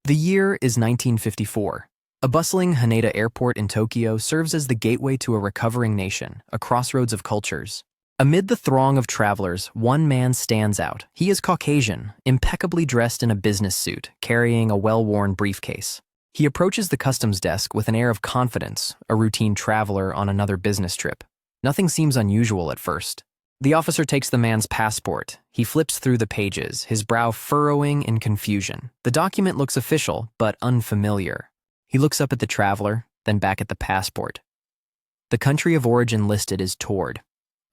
The year is 1954. A bustling Haneda airport in Tokyo serves as the gateway to a recovering nation, a crossroads of cultures. Amid the throng of travelers, one man stands out. He is Caucasian, impeccably dressed in a business suit, carrying a well-worn briefcase. He approaches the customs desk with an air of confidence, a routine traveler on another business trip. Nothing seems unusual at first. The officer takes the man's passport. He flips through the pages, his brow furrowing in confusion. The document looks official, but unfamiliar. He looks up at the traveler, then back at the passport. The country of origin listed is Taured,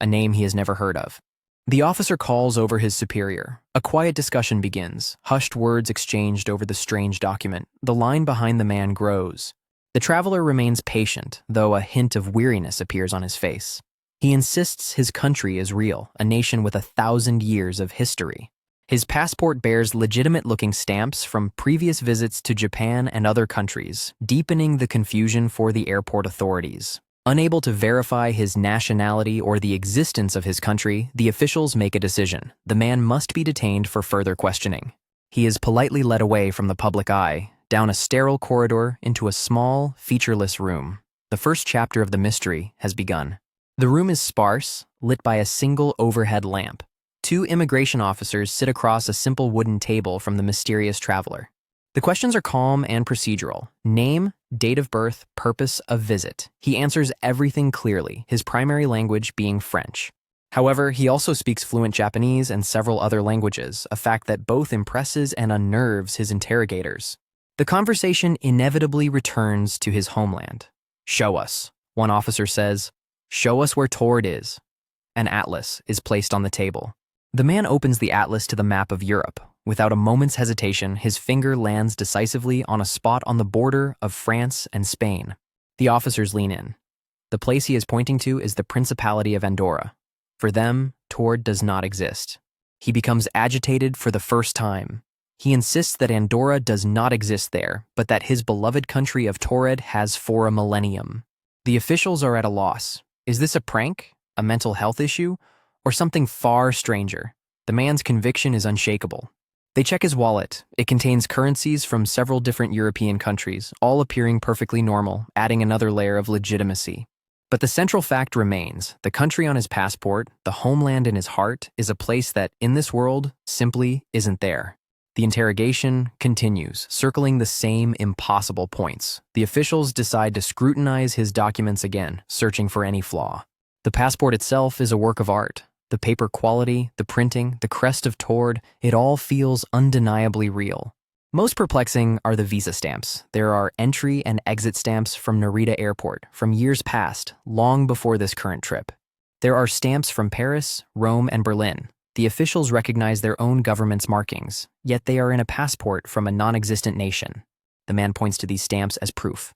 a name he has never heard of. The officer calls over his superior. A quiet discussion begins, hushed words exchanged over the strange document. The line behind the man grows. The traveler remains patient, though a hint of weariness appears on his face. He insists his country is real, a nation with 1,000 years of history. His passport bears legitimate-looking stamps from previous visits to Japan and other countries, deepening the confusion for the airport authorities. Unable to verify his nationality or the existence of his country, the officials make a decision. The man must be detained for further questioning. He is politely led away from the public eye, down a sterile corridor into a small, featureless room. The first chapter of the mystery has begun. The room is sparse, lit by a single overhead lamp. Two immigration officers sit across a simple wooden table from the mysterious traveler. The questions are calm and procedural. Name, date of birth, purpose of visit. He answers everything clearly, his primary language being French. However, he also speaks fluent Japanese and several other languages, a fact that both impresses and unnerves his interrogators. The conversation inevitably returns to his homeland. "Show us," one officer says. "Show us where Taured is." An atlas is placed on the table. The man opens the atlas to the map of Europe. Without a moment's hesitation, his finger lands decisively on a spot on the border of France and Spain. The officers lean in. The place he is pointing to is the Principality of Andorra. For them, Taured does not exist. He becomes agitated for the first time. He insists that Andorra does not exist there, but that his beloved country of Taured has for a millennium. The officials are at a loss. Is this a prank, a mental health issue, or something far stranger? The man's conviction is unshakable. They check his wallet. It contains currencies from several different European countries, all appearing perfectly normal, adding another layer of legitimacy. But the central fact remains. The country on his passport, the homeland in his heart, is a place that, in this world, simply isn't there. The interrogation continues, circling the same impossible points. The officials decide to scrutinize his documents again, searching for any flaw. The passport itself is a work of art. The paper quality, the printing, the crest of Taured, it all feels undeniably real. Most perplexing are the visa stamps. There are entry and exit stamps from Narita Airport from years past, long before this current trip. There are stamps from Paris, Rome, and Berlin. The officials recognize their own government's markings, yet they are in a passport from a non-existent nation. The man points to these stamps as proof.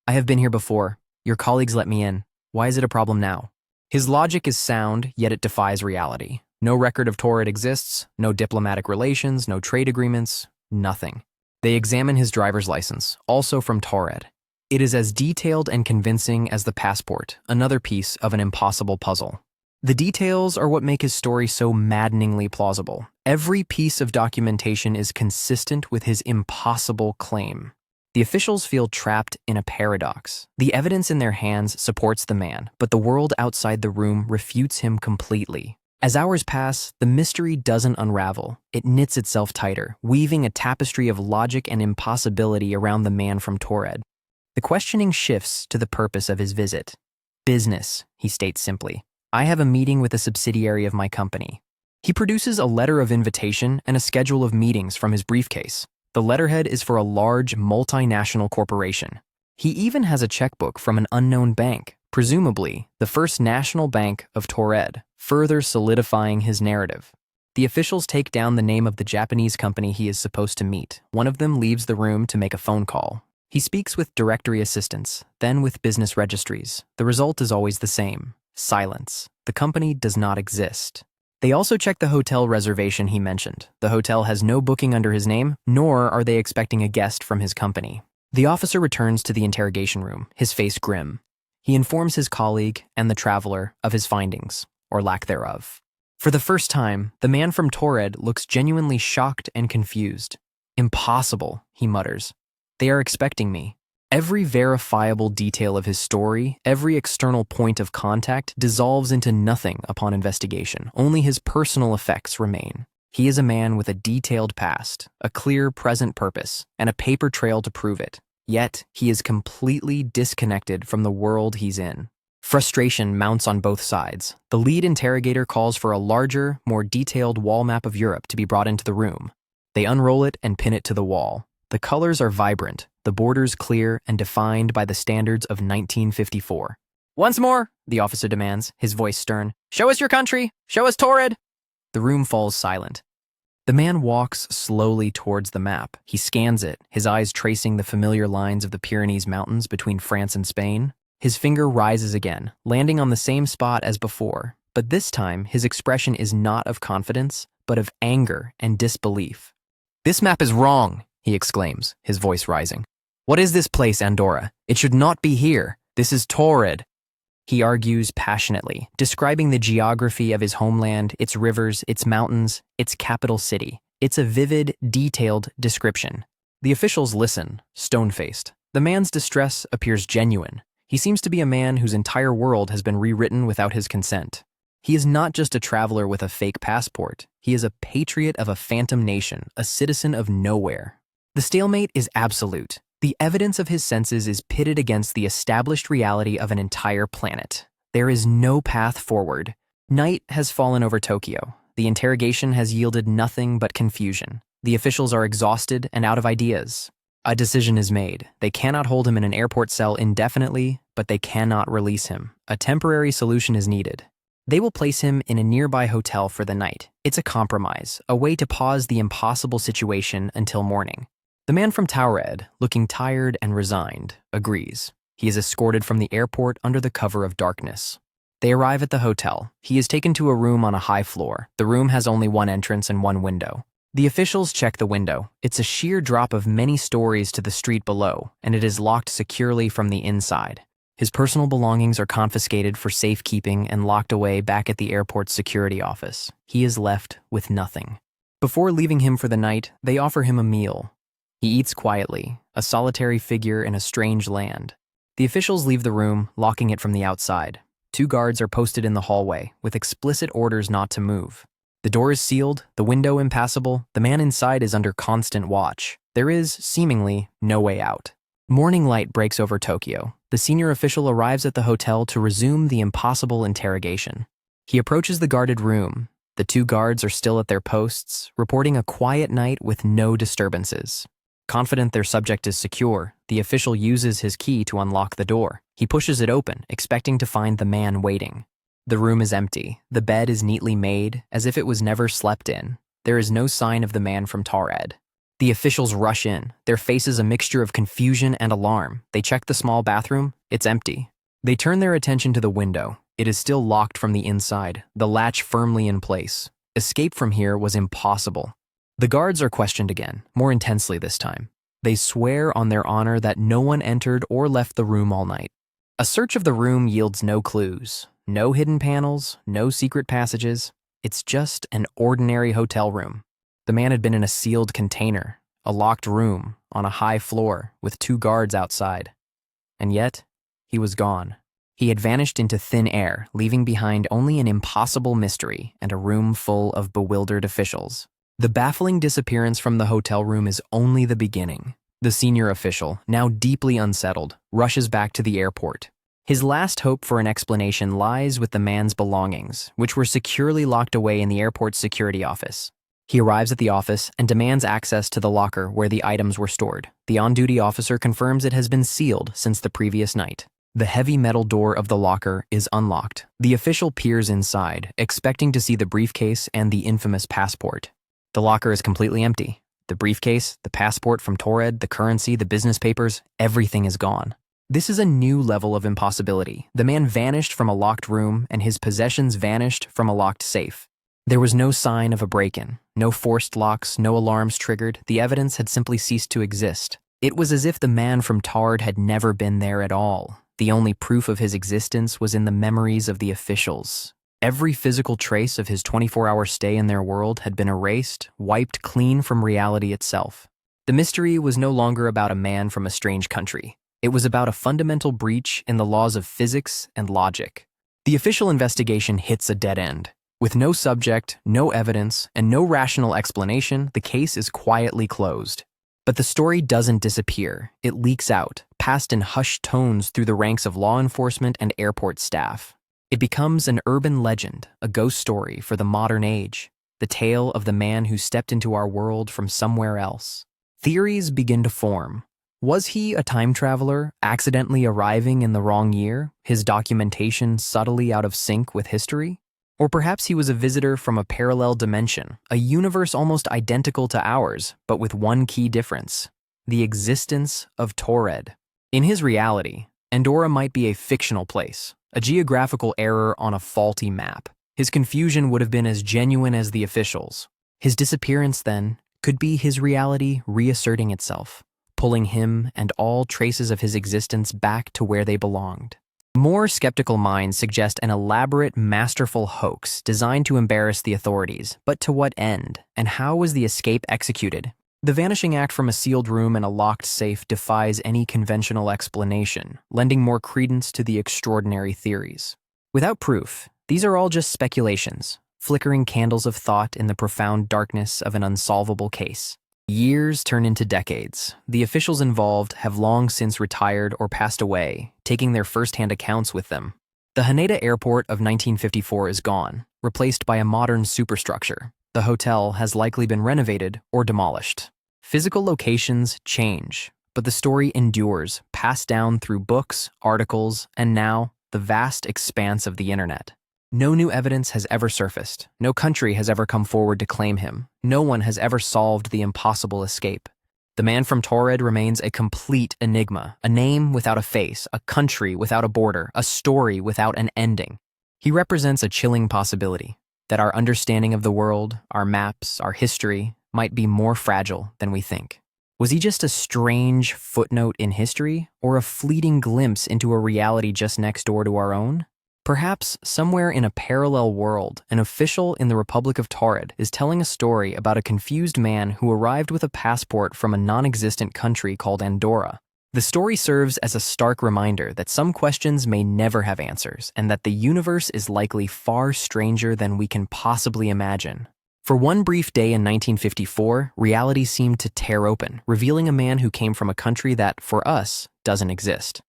"I have been here before. Your colleagues let me in. Why is it a problem now?" His logic is sound, yet it defies reality. No record of Taured exists, no diplomatic relations, no trade agreements, nothing. They examine his driver's license, also from Taured. It is as detailed and convincing as the passport, another piece of an impossible puzzle. The details are what make his story so maddeningly plausible. Every piece of documentation is consistent with his impossible claim. The officials feel trapped in a paradox. The evidence in their hands supports the man, but the world outside the room refutes him completely. As hours pass, the mystery doesn't unravel. It knits itself tighter, weaving a tapestry of logic and impossibility around the man from Taured. The questioning shifts to the purpose of his visit. "Business," he states simply. "I have a meeting with a subsidiary of my company." He produces a letter of invitation and a schedule of meetings from his briefcase. The letterhead is for a large, multinational corporation. He even has a checkbook from an unknown bank, presumably the First National Bank of Taured, further solidifying his narrative. The officials take down the name of the Japanese company he is supposed to meet. One of them leaves the room to make a phone call. He speaks with directory assistants, then with business registries. The result is always the same: silence. The company does not exist. They also check the hotel reservation he mentioned. The hotel has no booking under his name, nor are they expecting a guest from his company. The officer returns to the interrogation room, his face grim. He informs his colleague and the traveler of his findings, or lack thereof. For the first time, the man from Taured looks genuinely shocked and confused. Impossible, he mutters. They are expecting me. Every verifiable detail of his story, every external point of contact dissolves into nothing upon investigation. Only his personal effects remain. He is a man with a detailed past, a clear present purpose, and a paper trail to prove it. Yet, he is completely disconnected from the world he's in. Frustration mounts on both sides. The lead interrogator calls for a larger, more detailed wall map of Europe to be brought into the room. They unroll it and pin it to the wall. The colors are vibrant, the borders clear and defined by the standards of 1954. "Once more," the officer demands, his voice stern. "Show us your country! Show us Taured!" The room falls silent. The man walks slowly towards the map. He scans it, his eyes tracing the familiar lines of the Pyrenees Mountains between France and Spain. His finger rises again, landing on the same spot as before, but this time his expression is not of confidence, but of anger and disbelief. "This map is wrong," he exclaims, his voice rising. "What is this place, Andorra? It should not be here. This is Taured." He argues passionately, describing the geography of his homeland, its rivers, its mountains, its capital city. It's a vivid, detailed description. The officials listen, stone-faced. The man's distress appears genuine. He seems to be a man whose entire world has been rewritten without his consent. He is not just a traveler with a fake passport. He is a patriot of a phantom nation, a citizen of nowhere. The stalemate is absolute. The evidence of his senses is pitted against the established reality of an entire planet. There is no path forward. Night has fallen over Tokyo. The interrogation has yielded nothing but confusion. The officials are exhausted and out of ideas. A decision is made. They cannot hold him in an airport cell indefinitely, but they cannot release him. A temporary solution is needed. They will place him in a nearby hotel for the night. It's a compromise, a way to pause the impossible situation until morning. The man from Taured, looking tired and resigned, agrees. He is escorted from the airport under the cover of darkness. They arrive at the hotel. He is taken to a room on a high floor. The room has only one entrance and one window. The officials check the window. It's a sheer drop of many stories to the street below, and it is locked securely from the inside. His personal belongings are confiscated for safekeeping and locked away back at the airport's security office. He is left with nothing. Before leaving him for the night, they offer him a meal. He eats quietly, a solitary figure in a strange land. The officials leave the room, locking it from the outside. 2 guards are posted in the hallway, with explicit orders not to move. The door is sealed, the window impassable, the man inside is under constant watch. There is, seemingly, no way out. Morning light breaks over Tokyo. The senior official arrives at the hotel to resume the impossible interrogation. He approaches the guarded room. The 2 guards are still at their posts, reporting a quiet night with no disturbances. Confident their subject is secure, the official uses his key to unlock the door. He pushes it open, expecting to find the man waiting. The room is empty. The bed is neatly made, as if it was never slept in. There is no sign of the man from Taured. The officials rush in, their faces a mixture of confusion and alarm. They check the small bathroom. It's empty. They turn their attention to the window. It is still locked from the inside, the latch firmly in place. Escape from here was impossible. The guards are questioned again, more intensely this time. They swear on their honor that no one entered or left the room all night. A search of the room yields no clues, no hidden panels, no secret passages. It's just an ordinary hotel room. The man had been in a sealed container, a locked room, on a high floor, with 2 guards outside. And yet, he was gone. He had vanished into thin air, leaving behind only an impossible mystery and a room full of bewildered officials. The baffling disappearance from the hotel room is only the beginning. The senior official, now deeply unsettled, rushes back to the airport. His last hope for an explanation lies with the man's belongings, which were securely locked away in the airport's security office. He arrives at the office and demands access to the locker where the items were stored. The on-duty officer confirms it has been sealed since the previous night. The heavy metal door of the locker is unlocked. The official peers inside, expecting to see the briefcase and the infamous passport. The locker is completely empty. The briefcase, the passport from Taured, the currency, the business papers, everything is gone. This is a new level of impossibility. The man vanished from a locked room, and his possessions vanished from a locked safe. There was no sign of a break-in, no forced locks, no alarms triggered. The evidence had simply ceased to exist. It was as if the man from Taured had never been there at all. The only proof of his existence was in the memories of the officials. Every physical trace of his 24-hour stay in their world had been erased, wiped clean from reality itself. The mystery was no longer about a man from a strange country. It was about a fundamental breach in the laws of physics and logic. The official investigation hits a dead end. With no subject, no evidence, and no rational explanation, the case is quietly closed. But the story doesn't disappear. It leaks out, passed in hushed tones through the ranks of law enforcement and airport staff. It becomes an urban legend, a ghost story for the modern age, the tale of the man who stepped into our world from somewhere else. Theories begin to form. Was he a time traveler, accidentally arriving in the wrong year, his documentation subtly out of sync with history? Or perhaps he was a visitor from a parallel dimension, a universe almost identical to ours, but with one key difference: the existence of Taured. In his reality, Andorra might be a fictional place, a geographical error on a faulty map. His confusion would have been as genuine as the officials. His disappearance, then, could be his reality reasserting itself, pulling him and all traces of his existence back to where they belonged. More skeptical minds suggest an elaborate, masterful hoax designed to embarrass the authorities. But to what end? And how was the escape executed? The vanishing act from a sealed room and a locked safe defies any conventional explanation, lending more credence to the extraordinary theories. Without proof, these are all just speculations, flickering candles of thought in the profound darkness of an unsolvable case. Years turn into decades. The officials involved have long since retired or passed away, taking their first-hand accounts with them. The Haneda airport of 1954 is gone, replaced by a modern superstructure. The hotel has likely been renovated or demolished. Physical locations change, but the story endures, passed down through books, articles, and now the vast expanse of the internet. No new evidence has ever surfaced. No country has ever come forward to claim him. No one has ever solved the impossible escape. The man from Taured remains a complete enigma, a name without a face, a country without a border, a story without an ending. He represents a chilling possibility that our understanding of the world, our maps, our history, might be more fragile than we think. Was he just a strange footnote in history, or a fleeting glimpse into a reality just next door to our own? Perhaps somewhere in a parallel world, an official in the Republic of Taured is telling a story about a confused man who arrived with a passport from a non-existent country called Andorra. The story serves as a stark reminder that some questions may never have answers, and that the universe is likely far stranger than we can possibly imagine. For one brief day in 1954, reality seemed to tear open, revealing a man who came from a country that, for us, doesn't exist.